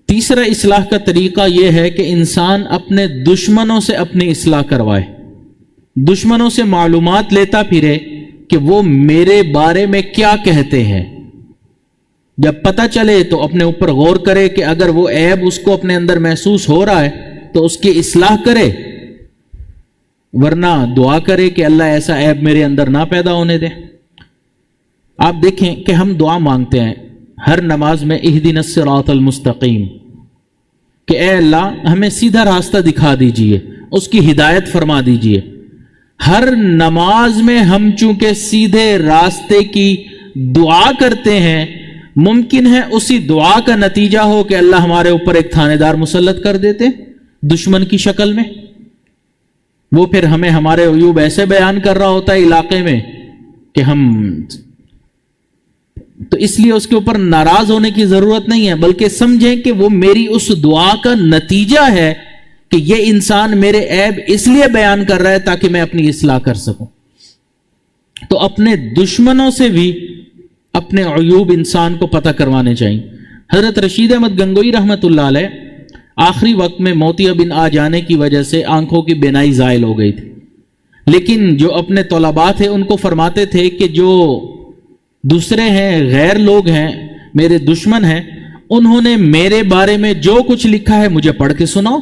تیسرا اصلاح کا طریقہ یہ ہے کہ انسان اپنے دشمنوں سے اپنی اصلاح کروائے، دشمنوں سے معلومات لیتا پھرے کہ وہ میرے بارے میں کیا کہتے ہیں۔ جب پتہ چلے تو اپنے اوپر غور کرے کہ اگر وہ عیب اس کو اپنے اندر محسوس ہو رہا ہے تو اس کی اصلاح کرے، ورنہ دعا کرے کہ اللہ ایسا عیب میرے اندر نہ پیدا ہونے دے۔ آپ دیکھیں کہ ہم دعا مانگتے ہیں ہر نماز میں، اہدنا الصراط المستقیم، کہ اے اللہ ہمیں سیدھا راستہ دکھا دیجئے، اس کی ہدایت فرما دیجئے۔ ہر نماز میں ہم چونکہ سیدھے راستے کی دعا کرتے ہیں، ممکن ہے اسی دعا کا نتیجہ ہو کہ اللہ ہمارے اوپر ایک تھانے دار مسلط کر دیتے دشمن کی شکل میں، وہ پھر ہمیں ہمارے عیوب ایسے بیان کر رہا ہوتا ہے علاقے میں کہ ہم، تو اس لیے اس کے اوپر ناراض ہونے کی ضرورت نہیں ہے، بلکہ سمجھیں کہ وہ میری اس دعا کا نتیجہ ہے کہ یہ انسان میرے عیب اس لیے بیان کر رہا ہے تاکہ میں اپنی اصلاح کر سکوں۔ تو اپنے دشمنوں سے بھی اپنے عیوب انسان کو پتہ کروانے چاہیے۔ حضرت رشید احمد گنگوئی رحمۃ اللہ علیہ آخری وقت میں موتیا بن آ جانے کی وجہ سے آنکھوں کی بینائی زائل ہو گئی تھی، لیکن جو اپنے طلباء تھے ان کو فرماتے تھے کہ جو دوسرے ہیں، غیر لوگ ہیں، میرے دشمن ہیں، انہوں نے میرے بارے میں جو کچھ لکھا ہے مجھے پڑھ کے سناؤ۔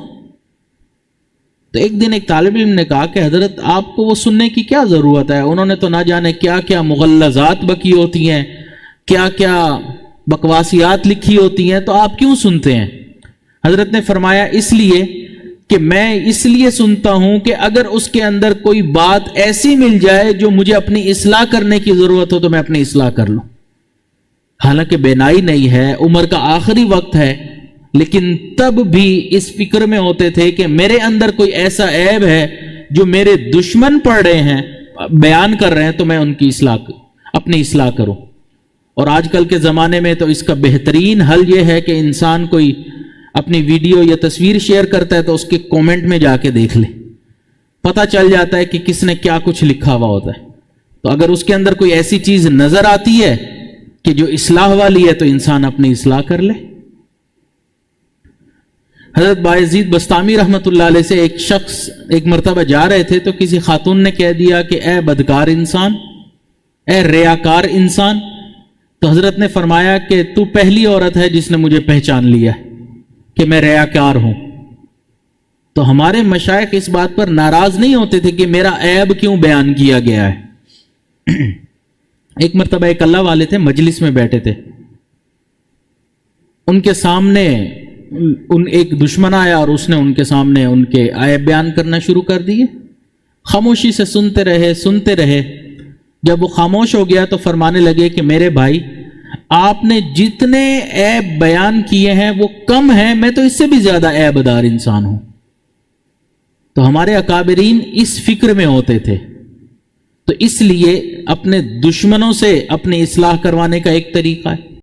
تو ایک دن ایک طالب علم نے کہا کہ حضرت آپ کو وہ سننے کی کیا ضرورت ہے، انہوں نے تو نہ جانے کیا کیا مغلظات بکی ہوتی ہیں، کیا کیا بکواسیات لکھی ہوتی ہیں، تو آپ کیوں سنتے ہیں؟ حضرت نے فرمایا اس لیے کہ میں اس لیے سنتا ہوں کہ اگر اس کے اندر کوئی بات ایسی مل جائے جو مجھے اپنی اصلاح کرنے کی ضرورت ہو تو میں اپنی اصلاح کر لوں۔ حالانکہ بینائی نہیں ہے، عمر کا آخری وقت ہے، لیکن تب بھی اس فکر میں ہوتے تھے کہ میرے اندر کوئی ایسا عیب ہے جو میرے دشمن پڑھ رہے ہیں، بیان کر رہے ہیں، تو میں ان کی اپنی اصلاح کروں۔ اور آج کل کے زمانے میں تو اس کا بہترین حل یہ ہے کہ انسان کوئی اپنی ویڈیو یا تصویر شیئر کرتا ہے تو اس کے کومنٹ میں جا کے دیکھ لے، پتہ چل جاتا ہے کہ کس نے کیا کچھ لکھا ہوا ہوتا ہے۔ تو اگر اس کے اندر کوئی ایسی چیز نظر آتی ہے کہ جو اصلاح والی ہے تو انسان اپنی اصلاح کر لے۔ حضرت بایزید بستامی رحمت اللہ علیہ سے ایک شخص ایک مرتبہ جا رہے تھے تو کسی خاتون نے کہہ دیا کہ اے بدکار انسان، اے ریاکار انسان، تو حضرت نے فرمایا کہ تو پہلی عورت ہے جس نے مجھے پہچان لیا کہ میں ریاکار ہوں۔ تو ہمارے مشائخ اس بات پر ناراض نہیں ہوتے تھے کہ میرا عیب کیوں بیان کیا گیا ہے۔ ایک مرتبہ ایک اللہ والے تھے، مجلس میں بیٹھے تھے، ان کے سامنے ایک دشمن آیا اور اس نے ان کے سامنے ان کے عیب بیان کرنا شروع کر دیے۔ خاموشی سے سنتے رہے، جب وہ خاموش ہو گیا تو فرمانے لگے کہ میرے بھائی، آپ نے جتنے عیب بیان کیے ہیں وہ کم ہیں، میں تو اس سے بھی زیادہ عیب دار انسان ہوں۔ تو ہمارے اکابرین اس فکر میں ہوتے تھے۔ تو اس لیے اپنے دشمنوں سے اپنی اصلاح کروانے کا ایک طریقہ ہے۔